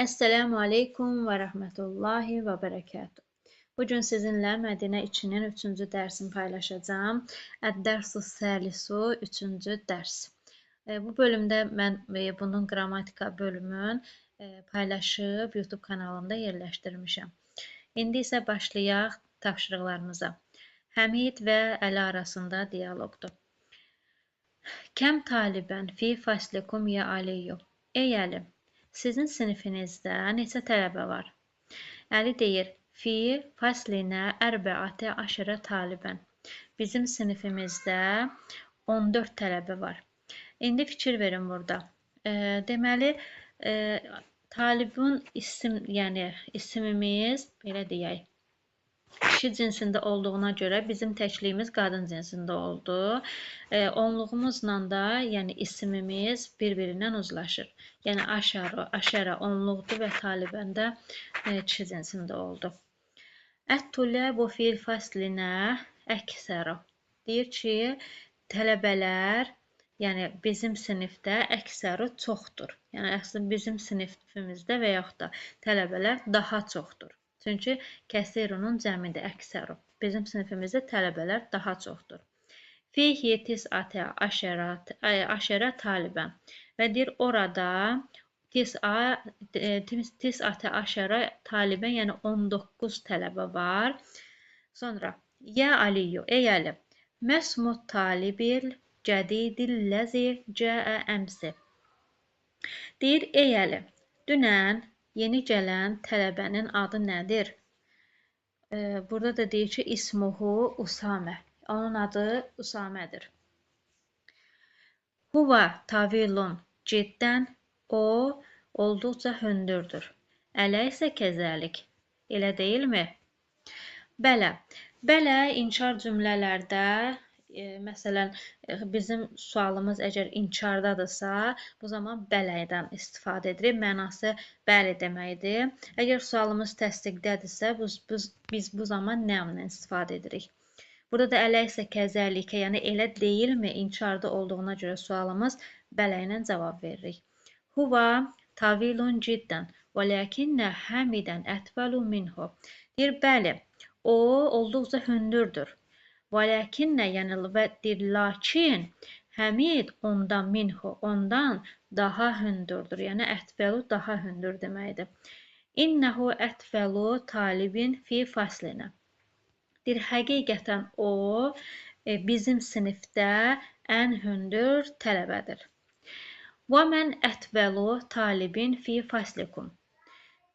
Esselamu aleykum və rəhmətullahi və bərəkatuhu. Bugün sizinlə Mədinə 2-nin 3-cü dərsini paylaşacağım. Əd-dərsu səlisu 3-cü dərs. Bu bölümdə mən bunun qrammatika bölümün paylaşıb YouTube kanalımda yerləşdirmişəm. İndi isə başlayaq tapşırıqlarımıza. Həmid və Əli arasında dialoqdur. Kəm talibən fi faslikum ya Aliyu? Ey Əli, sizin sinifinizdə neçə tələbə var? Əli deyir, fi faslinə ərbəətə aşırə talibən. Bizim sinifimizdə 14 tələbə var. İndi fikir verin burada. Deməli, talibun isim, yəni ismimiz, belə deyək, kişi cinsində olduğuna görə bizim təkliyimiz qadın cinsində oldu. Onluğumuzla da, yəni ismimiz bir-birindən uzlaşır. Yəni aşərə onluqdur və talibən də kişi cinsində oldu. Ət-tüləbu fil faslinə əksəru. Deyir ki, tələbələr, yəni bizim sinifdə əksəru çoxdur. Yəni əslində bizim sinifimizdə və yaxud da tələbələr daha çoxdur. Çünki kəsirunun cəmidir, əksəru. Bizim sinifimizdə tələbələr daha çoxdur. Fihi tis'atə aşərə talibən. Və deyir, orada tis'atə aşərə talibən, yəni 19 tələbə var. Sonra, ya Aliyu, ey Əli, məsmut talibil cədidilləzi cəə əmsi. Deyir, ey Əli, dünən yeni gələn tələbənin adı nədir? Burada da deyir ki, ismuhu Usamə. Onun adı Usamədir. Huva tavilun ciddən. O, olduqca hündürdür. Ələ isə kəzəlik. Elə deyilmi? Bələ. Bələ inkar cümlələrdə, məsələn, bizim sualımız əgər inkardadırsa, bu zaman bələdən istifadə edirik. Mənası bəli deməkdir. Əgər sualımız təsdiqdədirsə, biz bu zaman nəmlə istifadə edirik. Burada da ələ isə kəzəlikə, yəni elə deyilmi, inkarda olduğuna görə sualımız bələ ilə cavab veririk. Huva tavilun ciddən və ləkinnə həmidən ətvəlu minhu. Deyir, bəli, o olduqca hündürdür. Və ləkinnə, yəni və deyir, lakin Həmid ondan daha hündürdür. Yəni ətfəlu daha hündür deməkdir. İnnəhu ətfəlu talibin fi faslinə. Deyir, həqiqətən o bizim sinifdə ən hündür tələbədir. Və mən ətfəlu talibin fi faslikum.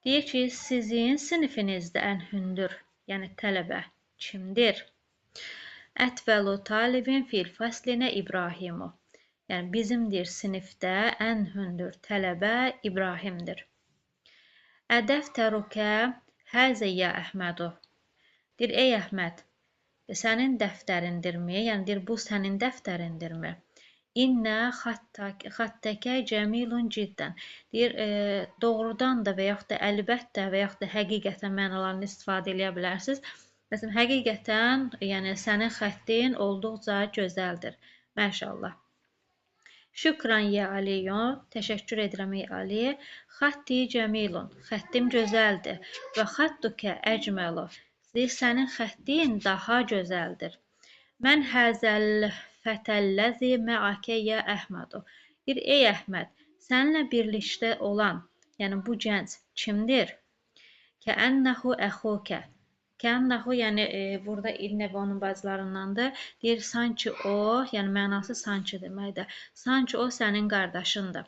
Deyir ki, sizin sinifinizdə ən hündür, yəni tələbə kimdir? Ətfəlu talibin fil faslinə İbrahimu. Yəni bizimdir sinifdə ən hündür tələbə İbrahimdir. Ədəftərukə həzəyyə Əhmədu. Deyir, ey Əhməd, sənin dəftərindirmi? Yəni deyir, bu sənin dəftərindirmi? İnnə xattəkə cəmilun ciddən. Deyir, doğrudan da və yaxud da əlbəttə və yaxud da həqiqətən mənalarını istifadə edə bilərsiniz. Məsələn, həqiqətən, yəni sənin xəttin olduqca gözəldir. Məşallah. Şükran ya Aliyu. Təşəkkür edirəm ey Ali. Xatti cəmilun. Xəttim gözəldir. Və xattukə əcməlu. Sənin xəttin daha gözəldir. Mən həzəl fətəlləzi məəkə ya Əhmədu. Deyir, ey Əhməd, səninlə birlikdə olan, yəni bu gənc kimdir? Kəənnəhu əxukə. Kəənnəhu, yəni burada İbn Əbi onun bacılarındandır. Deyir, sanki o, yəni mənası sanki deməkdir. Sanki o sənin qardaşındır.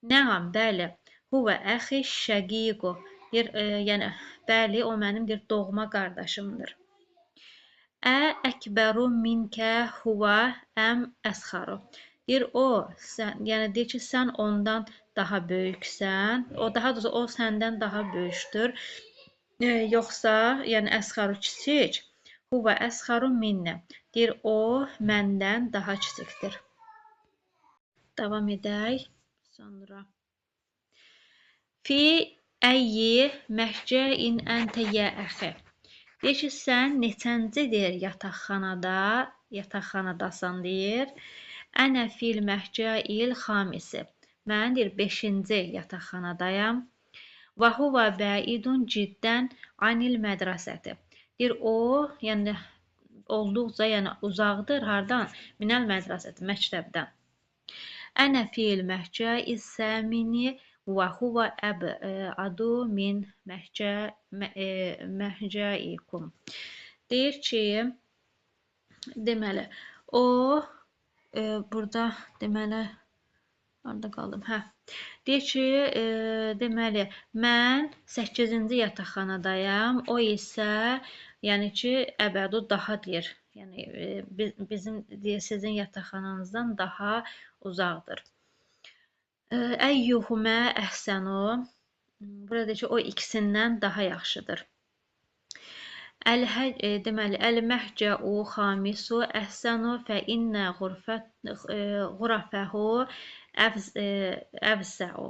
Nəam, bəli. Huvə əxi şəqiqu. Deyir, yəni bəli, o mənim doğma qardaşımdır. Əkbəru minkə huvə əm əsxaru. Deyir, o, yəni deyir ki, sən ondan daha böyüksən. Daha doğrusu, o səndən daha böyükdür. Yoxsa, yəni əsxaru kiçik, huvə əsxaru minnə. Deyir, o məndən daha kiçikdir. Davam edək. Sonra. Fi əyyi məhcəin əntə yə əxi. Deyir ki, sən neçəncidir yataqxanadasan, deyir. Ənə fil məhcəil xamisi. Mən deyir, 5-ci yataqxanadayam. Və huva bəidun ciddən anil mədrəsəti. Deyir o, yəni olduqca, yəni uzaqdır hardan? Minəl mədrəsəti, məktəbdən. Ənə fil məhcəi səmini və huva əb'adu min məhcəikum. Deyir ki, deməli, o burada deməli harda qaldım? Hə. Deyir ki, deməli, mən 8-ci yataqxanadayam, o isə, yəni ki, əbədu daha deyir. Yəni, bizim, deyir, sizin yataqxananızdan daha uzaqdır. Əyyuhumə əhsənu, burada deyir ki, o ikisindən daha yaxşıdır. Deməli, əl-məhcəu xamisu əhsənu fə innəğurafəhu əvsəu.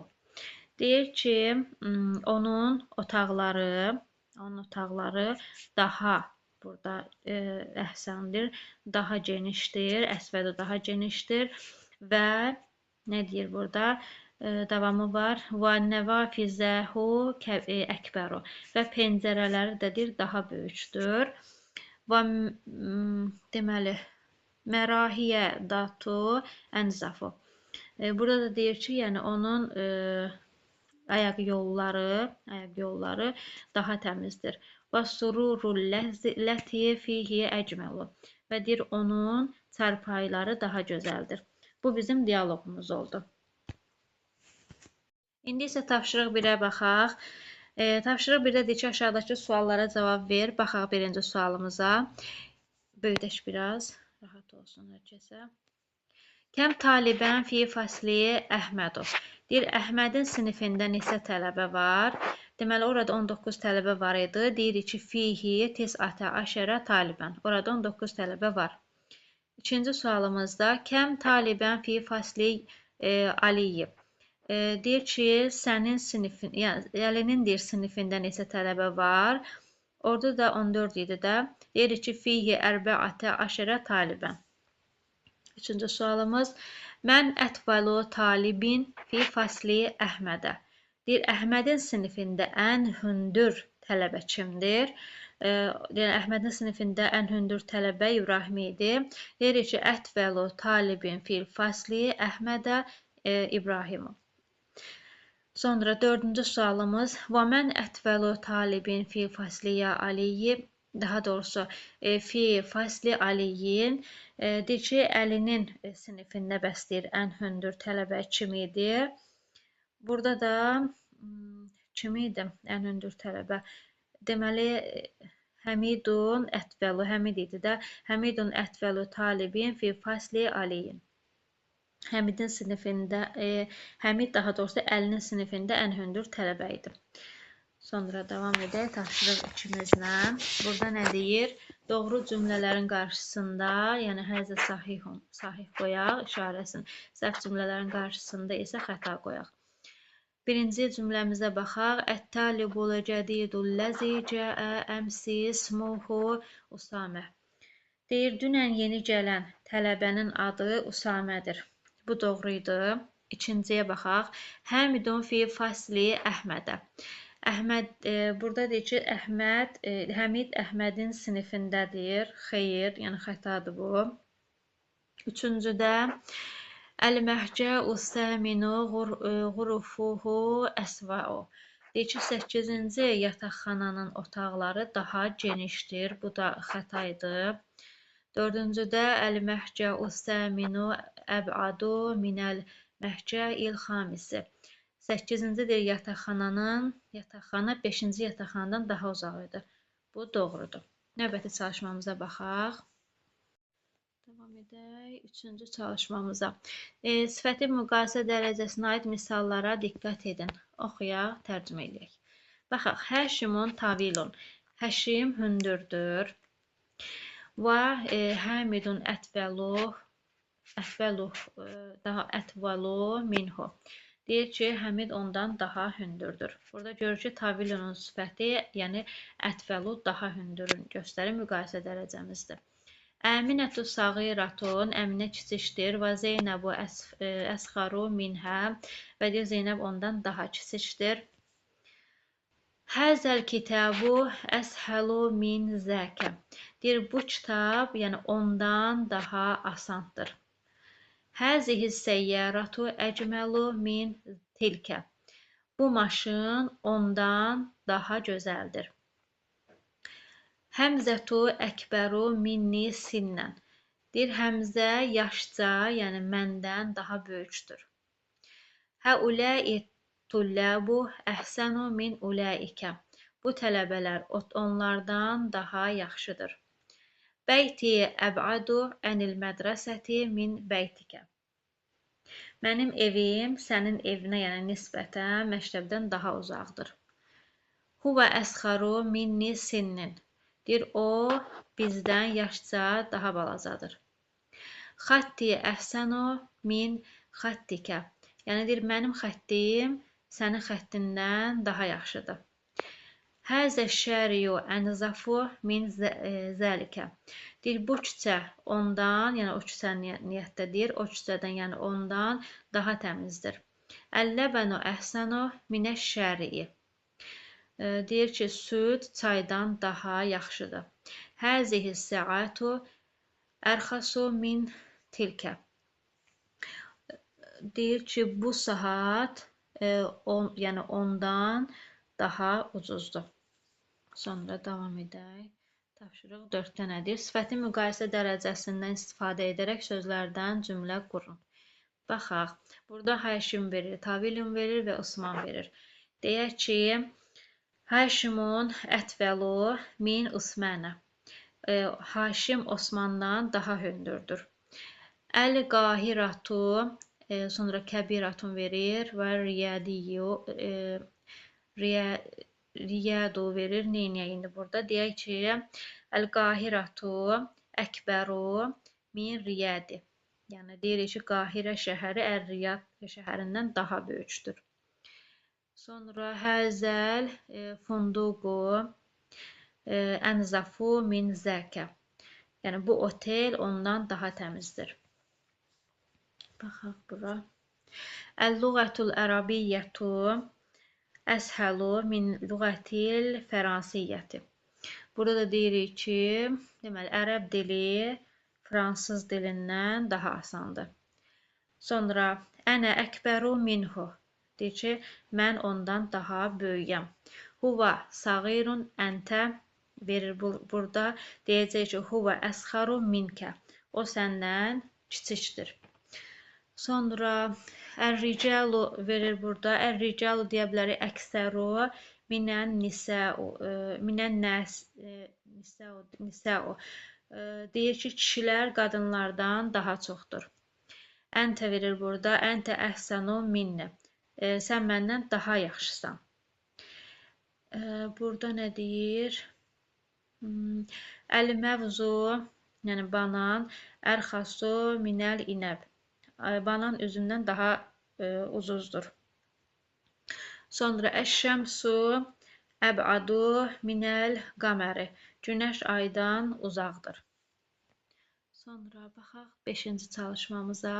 Deyir ki, onun otaqları daha burada əhsəndir, daha genişdir, əsvədu daha genişdir və nə deyir burada? Davamı var. Və nəvafizəhu əkbəru. Və pəncərələri də deyir daha böyükdür. Və deməli, mərahiyə datu ənzafu. Burada da deyir ki, yəni onun ayaq yolları daha təmizdir. Və sururul ləti fihi əcməlu. Və deyir onun çarpayları daha gözəldir. Bu bizim dialoqumuz oldu. İndi isə tapşırıq 1-ə baxaq. Tapşırıq 1-də deyir ki, aşağıdakı suallara cavab ver. Baxaq birinci sualımıza. Böyüdək biraz, rahat olsun hər kəsə. Kəm talibən fi fasli Əhmədov. Deyir, Əhmədin sinifində neçə tələbə var? Deməli, orada 19 tələbə var idi. Deyir ki, fihi tis'ətə aşərə talibən. Orada 19 tələbə var. İkinci sualımızda, kəm talibən fi fasli Aliyev. Deyir ki, sənin sinifin, yəni Əlinin deyir sinifində neçə tələbə var? Orada da 14 idi də. Deyir ki, fihi ərbəətə aşərə talibən. Üçüncü sualımız, mən ətvalu talibin fi fasli Əhmədə. Deyir, Əhmədin sinifində ən hündür tələbə kimdir? Deyir, Əhmədin sinifində ən hündür tələbə İbrahim idi. Deyir ki, ətvalu talibin fi fasli Əhmədə İbrahimu. Sonra dördüncü sualımız, və mən ətvalu talibin fi fasliyə Aliyi, daha doğrusu fi fasli Aliyin, deyir ki, Əlinin sinifində bəs deyir, ən hündür tələbə kim idi? Burada da kim idi ən hündür tələbə? Deməli, Həmidun ətvalu, Həmid idi də, Həmidun ətvalu talibin fi fasli Aliyin. Həmidin sinifində, Həmid daha doğrusu Əlinin sinifində ən hündür tələbə idi. Sonra davam edək tapşırıq 2-mizlə. Burada nə deyir? Doğru cümlələrin qarşısında, yəni həzə sahih qoyaq, işarəsini. Səhv cümlələrin qarşısında isə xəta qoyaq. Birinci cümləmizə baxaq. Ət-talibul cədidul ləzi cəə əmsi ismuhu Usamə. Deyir, dünən yeni gələn tələbənin adı Usamədir. Bu doğru idi. İkinciyə baxaq. Həmidun fi fasli Əhmədə. Burada deyir ki, Həmid Əhmədin sinifindədir. Xeyr, yəni xətadır bu. Üçüncüdə, Əl-məhcəu səminuğurufuhu əsva'u. Deyir ki, 8-ci yataqxananın otaqları daha genişdir. Bu da xəta idi. Dördüncüdə, Əl-məhcəu səminu əb'adu minəl məhcəil xamisi. 8-ci deyir, yataqxana 5-ci yataqxanadan daha uzaq idi. Bu doğrudur. Növbəti çalışmamıza baxaq. Davam edək. Üçüncü çalışmamıza. Sifəti müqayisə dərəcəsinə aid misallara diqqət edin. Oxuyaq, tərcümə edək. Baxaq. Həşimun tavilun. Həşim hündürdür. Və Həmidun ətvalu minhu. Deyir ki, Həmid ondan daha hündürdür. Burada görür ki, tavilunun sifəti, yəni ətvalu daha hündürün göstərir, müqayisə dərəcəmizdir. Əminətü sagiratun, Əminə kiçikdir və Zeynəbu əsxaru minhə və deyir, Zeynəb ondan daha kiçikdir. Həzəl kitabu əshəlu min zəkə. Deyir, bu kitab, yəni ondan daha asandır. Həzihi səyyaratu əcməlu min tilkə. Bu maşın ondan daha gözəldir. Həmzətu əkbəru minni sinnən. Deyir, Həmzə yaşca, yəni məndən daha böyükdür. Həuləi tulləbu əhsənu min uləikə. Bu tələbələr onlardan daha yaxşıdır. Bəyti əb'adu ənil mədrəsəti min bəytikə. Mənim evim sənin evinə, yəni nisbətən məktəbdən daha uzaqdır. Huvə əsxaru minni sinnin. Deyir, o bizdən yaşca daha balacadır. Xatti əhsənu min xattikə. Yəni deyir, mənim xəttim sənin xəttindən daha yaxşıdır. Həzə şəriyu ənzafu min zəlikə. Deyir, bu küçə ondan, yəni o küçə niyyətdədir, o küçədən, yəni ondan daha təmizdir. Əlləbənu əhsənu minəş şəriyi. Deyir ki, süd çaydan daha yaxşıdır. Həzihi səatu ərxasu min tilkə. Deyir ki, bu saat yəni ondan daha ucuzdur. Sonra davam edək. Tapşırıq 4-də nədir? Sifəti müqayisə dərəcəsindən istifadə edərək sözlərdən cümlə qurun. Baxaq, burada Haşim verir, Tavilun verir və Osman verir. Deyək ki, Haşimun ətvəlu min Osmanə. Haşim Osmandan daha hündürdür. Əl-Qahiratu, sonra kəbiratun verir və riyadu verir. Neyniyək indi burada? Deyək ki, Əl-Qahiratu əkbəru min riyadi. Yəni deyirik ki, Qahirə şəhəri Əl-Riyad şəhərindən daha böyükdür. Sonra həzəl funduqu ənzafu min zəkə. Yəni bu otel ondan daha təmizdir. Baxaq bura. Əl-lüğətul ərəbiyyətu əshəlu min lüğətil fəransiyyəti. Burada da deyirik ki, deməli, ərəb dili fransız dilindən daha asandır. Sonra, ənə əkbəru minhu. Deyir ki, mən ondan daha böyüyəm. Huva sağirun əntə verir burada. Deyəcək ki, huva əsxaru minkə. O səndən kiçikdir. Sonra ər-ricalu verir burada. Ər-ricalu deyə bilərik əksəru minən nisəu. Deyir ki, kişilər qadınlardan daha çoxdur. Əntə verir burada. Əntə əhsənu minni. Sən məndən daha yaxşısan. Burada nə deyir? Əl-məvzu, yəni banan, ərxasu minəl inəb. Banan üzümdən daha ucuzdur. Sonra əş-şəmsu əb'adu minəl qaməri. Günəş aydan uzaqdır. Sonra baxaq 5-ci çalışmamıza.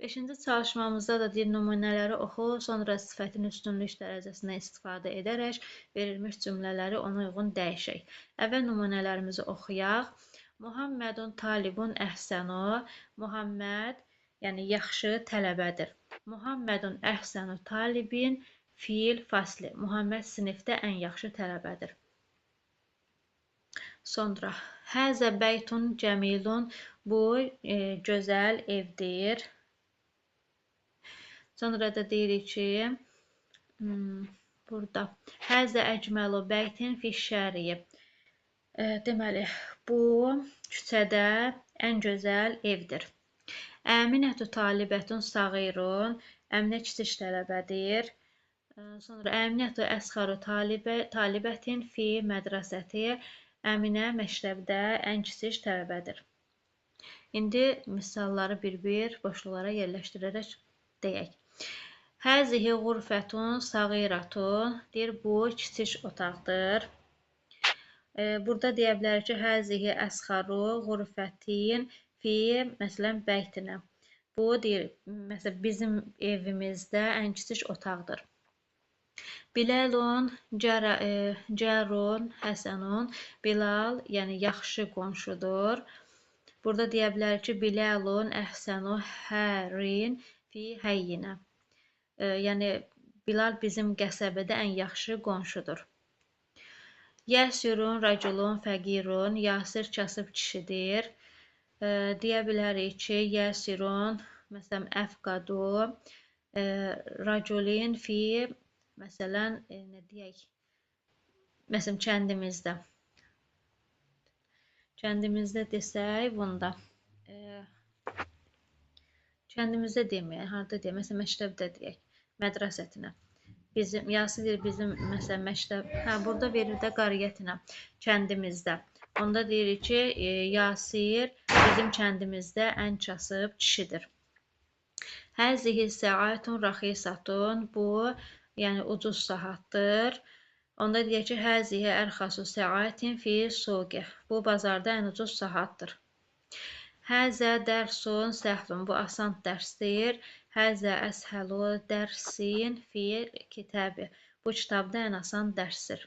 5-ci çalışmamızda da deyir, nümunələri oxu, sonra sifətin üstünlük dərəcəsindən istifadə edərək verilmiş cümlələri ona uyğun dəyişək. Əvvəl nümunələrimizi oxuyaq. Muhammedun talibun əhsənu. Muhammed, yəni yaxşı tələbədir. Muhammedun əhsənu talibin fil fasli. Muhammed sinifdə ən yaxşı tələbədir. Sonra, həzə bəytun cəmilun. Bu, gözəl evdir. Sonra da deyirik ki, burada, həzə əcməlu bəytin fişşəriyi. Deməli, bu küçədə ən gözəl evdir. Əminətü talibətun sağirun. Əminə kiçik tələbədir. Sonra Əminətü əsxaru talibətin fi mədrəsəti. Əminə məktəbdə ən kiçik tələbədir. İndi misalları bir-bir boşluqlara yerləşdirərək deyək. Həzihi qurfətun sağiratun. Deyir, bu kiçik otaqdır. Burada deyə bilərik ki, həzihi əsxaru qurfətin fi, məsələn, bəytinə. Bu, deyir, məsələn, bizim evimizdə ən kiçik otaqdır. Bilalun, Cərun, Həsənun. Bilal, yəni yaxşı qonşudur. Burada deyə bilərik ki, Bilalun, Əhsənu, Hərin, fi həyyinə. Yəni, Bilal bizim qəsəbədə ən yaxşı qonşudur. Yəsirun, rəculun, fəqirun. Yasir kasıb kişidir. Deyə bilərik ki, Yəsirun, məsələn, əfqadu, rəculin fi, məsələn, nə deyək, məsələn, kəndimizdə desək, bunda, kəndimizdə deməyək, harada deyək, məsələn, məktəbdə deyək, mədrəsətinə. Bizim, Yasir bizim, məsələn, məktəb, burada verir də qariyyətinə, kəndimizdə. Onda deyirik ki, Yasir bizim kəndimizdə ən kasıb kişidir. Həzihi səatun raxisatun. Bu, yəni ucuz saatdır. Onda deyək ki, həzihi ərxasu səatin fi suqi. Bu, bazarda ən ucuz saatdır. Həzə dərsun səhlun. Bu, asan dərsdir. Həzə əshəlu dərsin fi kitəbi. Bu, kitabda ən asan dərsdir.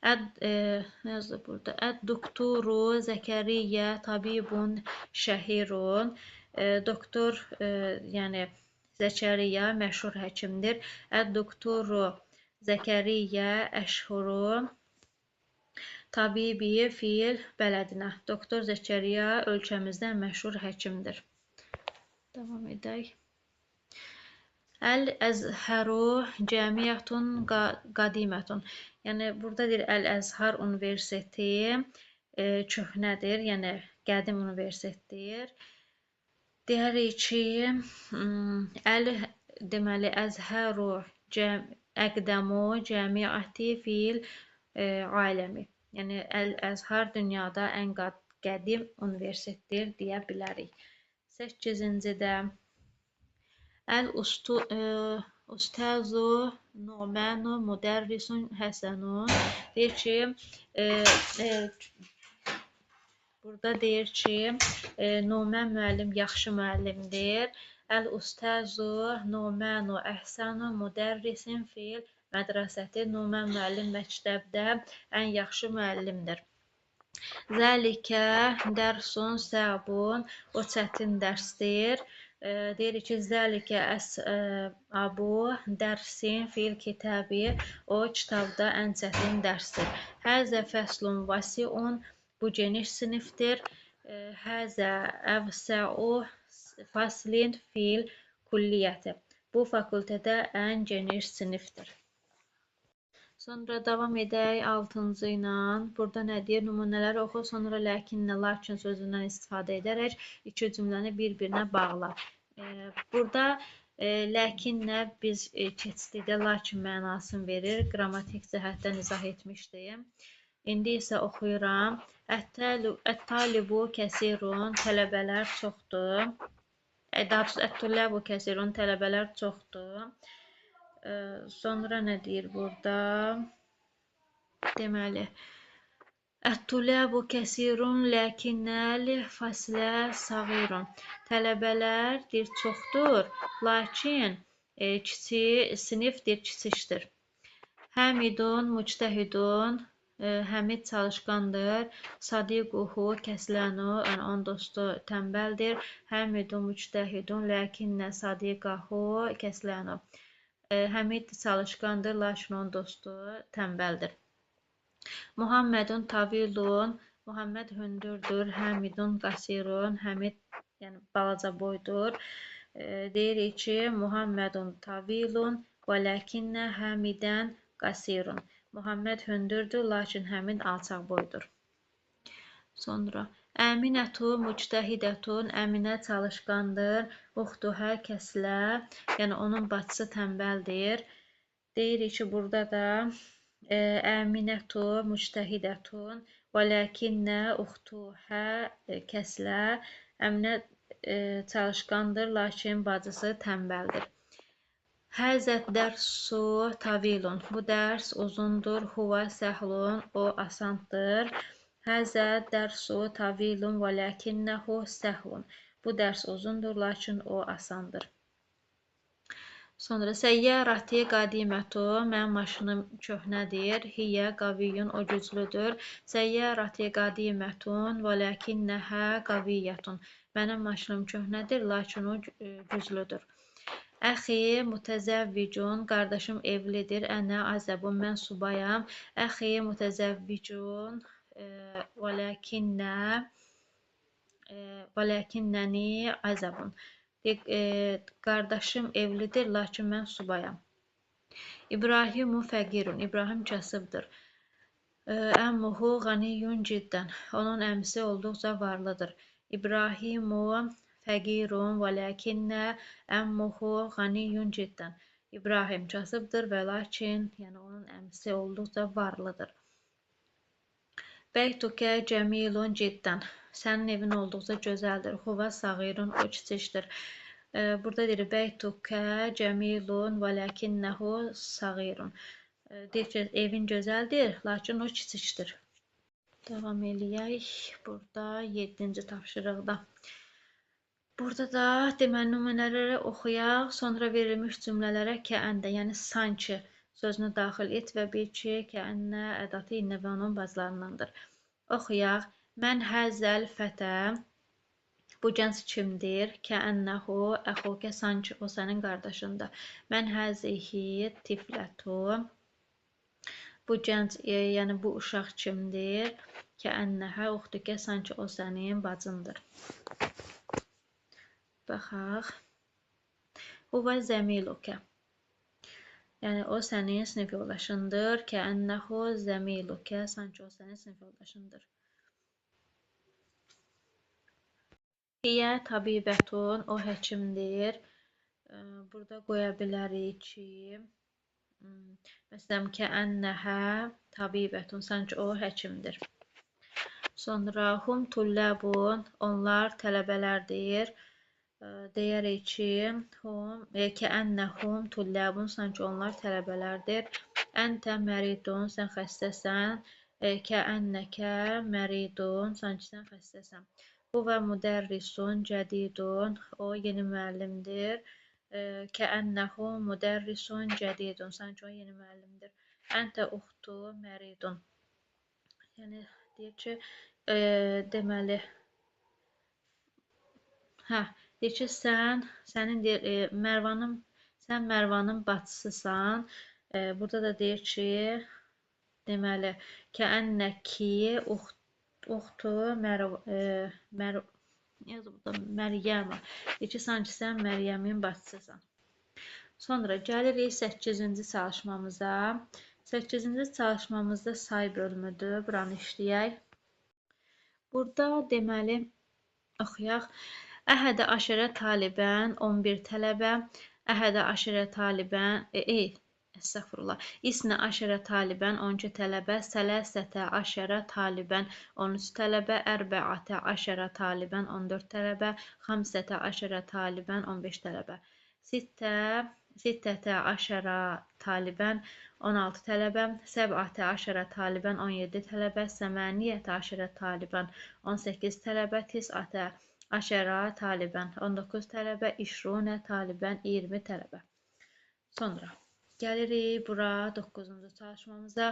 Nə yazdı burada? Əd-dukturu Zəkəriyyə tabibun şəhirun. Doktor, yəni Zəkəriyyə məşhur həkimdir. Əd-dukturu Zəkəriyyə əşhuru tabibi fil bələdinə. Doktor Zəkəriyyə ölkəmizdə məşhur həkimdir. Davam edək. Əl-Əzhəru cəmiyyətun qadimətun. Yəni, burada deyir, Əl-Əzhar universiteti köhnədir, yəni qədim universitetdir. Deyərik ki, deməli, Əzhəru əqdəmu cəmiyyəti fil aləmi. Yəni, Əl-Əzhar dünyada ən qədim universitetdir, deyə bilərik. 8-cidə Əl-Ustazu Nu'mənu müdərrisun həsənun. Deyir ki, burada deyir ki, Nu'mən müəllim yaxşı müəllimdir. Əl-Ustazu Nu'mənu əhsənu müdərrisin fil mədrəsəti. Nu'mən müəllim məktəbdə ən yaxşı müəllimdir. Zəlikə dərsun səbun. O çətin dərsdir. Deyirik ki, zəlikə əs-əbu dərsin fil kitəbi. O, kitabda ən çətin dərsdir. Həzə fəslun vasiun. Bu, geniş sinifdir. Həzə əvsəu faslin fil kulliyyəti. Bu, fakültədə ən geniş sinifdir. Sonra davam edək 6-cı ilə. Burada nə deyir? Nümunələri oxu, sonra ləkinnə, lakin sözündən istifadə edərək iki cümləni bir-birinə bağla. Burada ləkinnə biz keçdikdə lakin mənasını verir. Qrammatik cəhətdən izah etmişdim. İndi isə oxuyuram. Ət-talibu kəsirun. Tələbələr çoxdur. Ət-tüləbu kəsirun. Tələbələr çoxdur. Sonra nə deyir burada? Deməli, Ət-tüləbu kəsirun ləkinnəl fasilə sağirun. Tələbələr deyir çoxdur, lakin sinif deyir kiçikdir. Həmidun müctəhidun. Həmid çalışqandır. Sadiquhu kəslənu. Yəni onun dostu tənbəldir. Həmidun müctəhidun ləkinnə sadiqahu kəslənu. Həmid çalışqandır, lakin onun dostu tənbəldir. Muhammedun tavilun. Muhammed hündürdür. Həmidun qasirun. Həmid yəni balaca boydur. Deyirik ki, Muhammedun tavilun və ləkinnə Həmidən qasirun. Muhammed hündürdür, lakin Həmid alçaq boydur. Sonra Əminətu müctəhidətun. Əminə çalışqandır. Uxtuhə kəslə. Yəni onun bacısı tənbəldir. Deyirik ki, burada da Əminətu müctəhidətun və ləkinnə uxtuhə kəslə. Əminə çalışqandır, lakin bacısı tənbəldir. Həzət dərsu tavilun. Bu dərs uzundur. Huvə səhlun. O asandır. Həzə dərsu tavilun və ləkinnəhu səhlun. Bu dərs uzundur, lakin o asandır. Sonra səyyarati qadimətu, mənim maşınım köhnədir. Hiyə qaviyyun, o güclüdür. Səyyarati qadimətun və ləkinnəhə qaviyyətun. Mənim maşınım köhnədir, lakin o güclüdür. Əxi mütəzəvvicun, qardaşım evlidir. Ənə azəbun, mən subayam. Əxi mütəzəvvicun və ləkinnəni azəbun. Qardaşım evlidir, lakin mən subayam. İbrahimu fəqirun, İbrahim kasıbdır. Əmmuhu ğaniyyun ciddən, onun əmisi olduqca varlıdır. İbrahimu fəqirun və ləkinnə əmmuhu ğaniyyun ciddən. İbrahim kasıbdır və lakin, yəni onun əmisi olduqca varlıdır. Beytukə cəmilun ciddən. Sənin evin olduqca gözəldir. Huvə sağirun, o kiçikdir. Burada deyir, beytukə cəmilun və ləkinnəhu sağirun. Deyir ki, evin gözəldir, lakin o kiçikdir. Davam eləyək. Burada 7-ci tapşırıqda. Burada da deməli nümunələri oxuyaq, sonra verilmiş cümlələrə kəəndə, yəni sanki sözünü daxil et və bil ki, kəənnə ədatı innə və onun bazılarındandır. Oxuyaq. Mən həzəl fətə, bu gənc kimdir? Kəənnəhu əxukə, sanki o sənin qardaşındır. Mən həzihi tiflətu, bu gənc, yəni bu uşaq kimdir? Kəənnəhə uxtukə, sanki o sənin bacındır. Baxaq. Huvə zəmilukə. Yəni o sənin sinif yoldaşındır. Kəənnəhu zəmilukə, sanki o sənin sinif yoldaşındır. Hiyə tabibətun, o həkimdir. Burada qoya bilərik ki, məsələn, kəənnəhə tabibətun, sanki o həkimdir. Sonra hum tulləbun, onlar tələbələrdir. Deyərik ki, kəənnəhum tulləbun, sanki onlar tələbələrdir. Əntə məridun, sən xəstəsən. Kəənnəkə məridun, sanki sən xəstəsən. Huvə müdərrisun cədidun, o yeni müəllimdir. Kəənnəhu müdərrisun cədidun, sanki o yeni müəllimdir. Əntə uxtu məridun. Yəni deyir ki, deməli, deyir ki, sən Mərvanın bacısısan. Burada da deyir ki, deməli, kəənnəki uxtu Məryəmə. Deyir ki, sanki sən Məryəmin bacısısan. Sonra gəlirik 8-ci çalışmamıza. 8-ci çalışmamızda say bölümüdür. Buranı işləyək. Burada deməli, oxuyaq. Əhədə aşərə talibən 11 tələbə. Əhədə aşərə talibən Estağfurullah. İsnə aşərə talibən 12 tələbə. Sələsətə aşərə talibən 13 tələbə. Ərbəətə aşərə talibən 14 tələbə. Xamsətə aşərə talibən 15 tələbə. Sittətə aşərə talibən 16 tələbə. Səbətə aşərə talibən 17 tələbə. Səməniyyətə aşərə talibən 18 tələbə. Tisətə aşərə talibən 19 tələbə. İşrunə talibən 20 tələbə. Sonra gəlirik bura 9-cu çalışmamıza.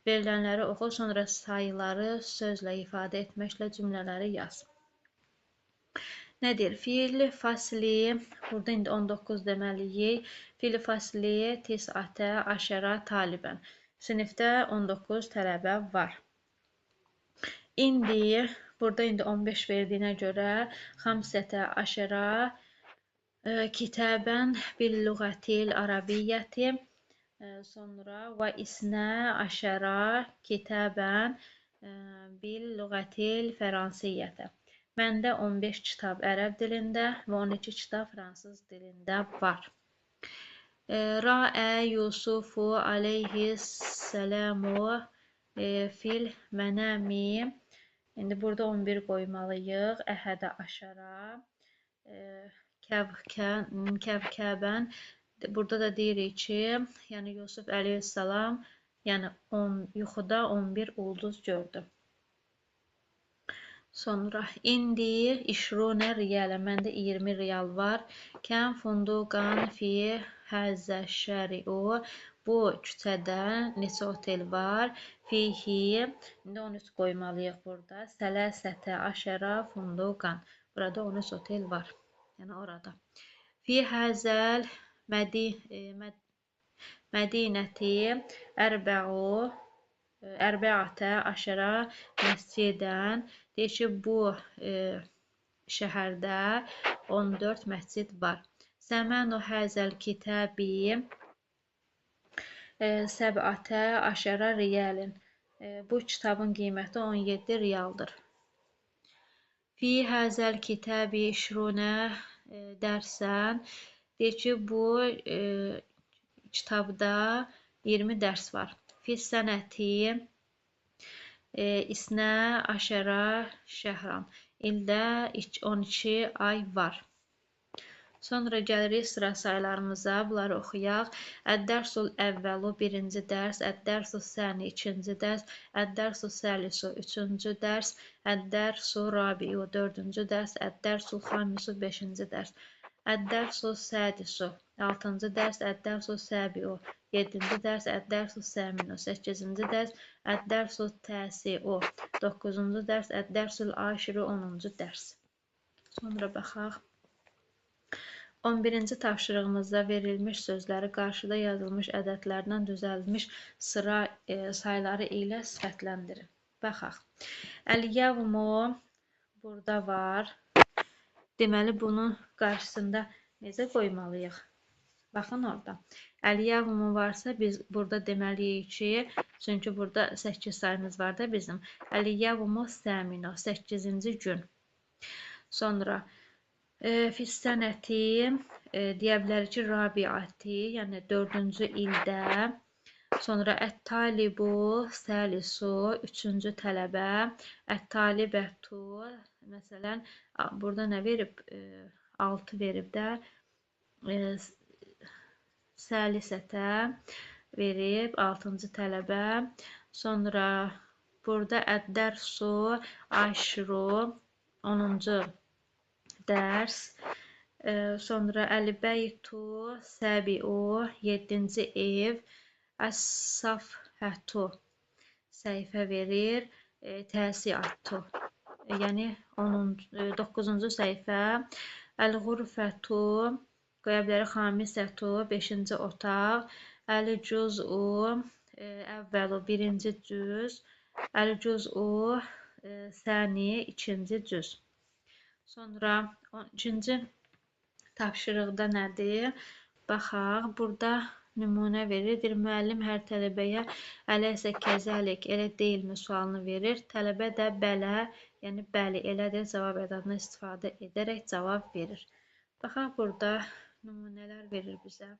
Verilənləri oxu, sonra sayıları sözlə ifadə etməklə cümlələri yaz. Nədir? Fiil fasli, burada indi 19 deməliyik. Fiil fasli tisətə aşərə talibən. Sinifdə 19 tələbə var. İndi, burada indi 15 verdiyinə görə xamsətə aşərə kitəbən bil-lüğətil arabiyyəti. Sonra və isnə aşərə kitəbən bil-lüğətil fəransiyyəti. Məndə 15 kitab ərəb dilində və 12 kitab fransız dilində var. Rəə Yusufu aleyhissələmu fil mənəmi. İndi burada 11 qoymalıyıq. Əhədə aşərə kəvkəbən. Burada da deyirik ki, yəni Yusuf əleyhissalam, yəni yuxuda 11 ulduz gördü. Sonra indi işrunə riyalə, məndə 20 riyal var. Kəm funduqan fi həzə şəriu. Bu küçədə neçə otel var? Fihi. İndi 13 qoymalıyıq burada. Sələsətə aşərə funduqan. Burada 13 otel var. Yəni orada. Fi həzəl mədinəti ərbəətə aşərə məscidən. Deyir ki, bu şəhərdə 14 məscid var. Səmənu həzəl kitəbi səbətə aşərə riyalin. Bu kitabın qiyməti 17 rialdır. Fi həzəl kitəbi işrunə dərsən. Deyir ki, bu kitabda 20 dərs var. Fi sənəti isnə aşərə şəhran. İldə 12 ay var. Sonra gəlirik sıra saylarımıza. Bunları oxuyaq. Əd-dərsul əvvəlu birinci dərs, əd-dərsul səni ikinci dərs, əd-dərsul səlisu üçüncü dərs, əd-dərsul rabiu dördüncü dərs, əd-dərsul xamisu beşinci dərs, əd-dərsul sədisu altıncı dərs, əd-dərsul səbiu yedinci dərs, əd-dərsul səminu səkkizinci dərs, əd-dərsul təsiu doqquzuncu dərs, əd-dərsul aşiru 10-cu dərs. Sonra baxaq. 11-ci tapşırığımızda verilmiş sözləri qarşıda yazılmış ədədlərdən düzəldilmiş sıra sayları ilə sifətləndirin. Baxaq. Əl-yəvmu burada var. Deməli, bunun qarşısında necə qoymalıyıq? Baxın orada. Əl-yəvmu varsa, biz burada deməliyik ki, çünki burada 8 sayımız var da bizim. Əl-yəvmu səminu 8-ci gün. Sonra Fissənəti deyə bilərik ki, rabiati, yəni 4-cü ildə. Sonra ət-talibu səlisu 3-cü tələbə. Ət-talibətu, məsələn, burada nə verib? 6 verib də. Səlisətə verib 6-cı tələbə. Sonra burada əd-dərsu aşru 10-cu dərs. Sonra əl-bəytu səbiu 7-ci ev. Əs-safhətu səhifə verir. Təsiattu, yəni 9-cu səhifə. Əl-ğurfətu qoya bilərik xamisətu 5-ci otaq. Əl-cüz'u əvvəlu 1-ci cüz. Əl-cüz'u səni 2-ci cüz. Sonra 12-ci tapşırıqda nədir? Baxaq, burada nümunə verir. Deyir, müəllim hər tələbəyə əleysə kəzəlik, elə deyilmi sualını verir. Tələbə də bələ, yəni bəli, elədir cavab ədadını istifadə edərək cavab verir. Baxaq, burada nümunələr verir bizə.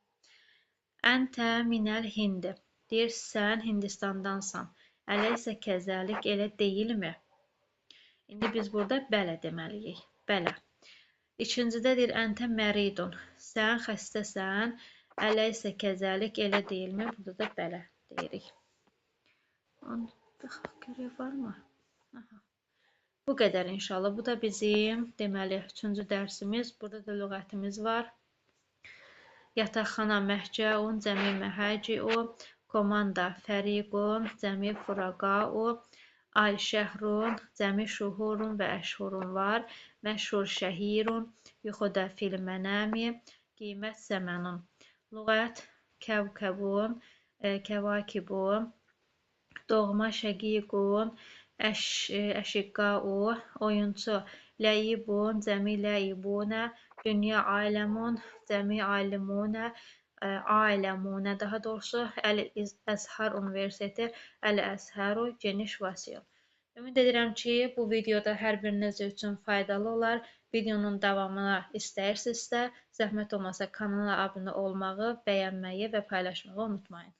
Əntə minəl hindi. Deyir, sən Hindistandansan. Əleysə kəzəlik, elə deyilmi? İndi biz burada bələ deməliyik. Bələ. İkincidə deyir, əntə məridun. Sən xəstəsən. Əleysə kəzəlik, elə deyilmi? Burada da bələ deyirik. Baxaq, görək varmı? Bu qədər inşallah. Bu da bizim, deməli, 3-cü dərsimiz. Burada da lüğətimiz var. Yataqxana məhcəun, cəmi məhəciu, komanda fəriqun, cəmi furaqau, ay şəhrun, cəmi şuhurun və əşhurun var. Məşhur şəhirun, yuxuda fil mənəmi, qiymət səmənun. Lüğət kəvkəbun, kəvakibun, doğma şəqiqun, əşiqqau, oyuncu ləyibun, cəmi ləyibunə, dünya aləmun, cəmi aləmunə, aləmunə, daha doğrusu Əl-Əzhar Universiteti, Əl-Əzharu geniş vəsil. Ümid edirəm ki, bu videoda hər biriniz üçün faydalı olar. Videonun davamını istəyirsinizsə, zəhmət olmasa kanala abunə olmağı, bəyənməyi və paylaşmağı unutmayın.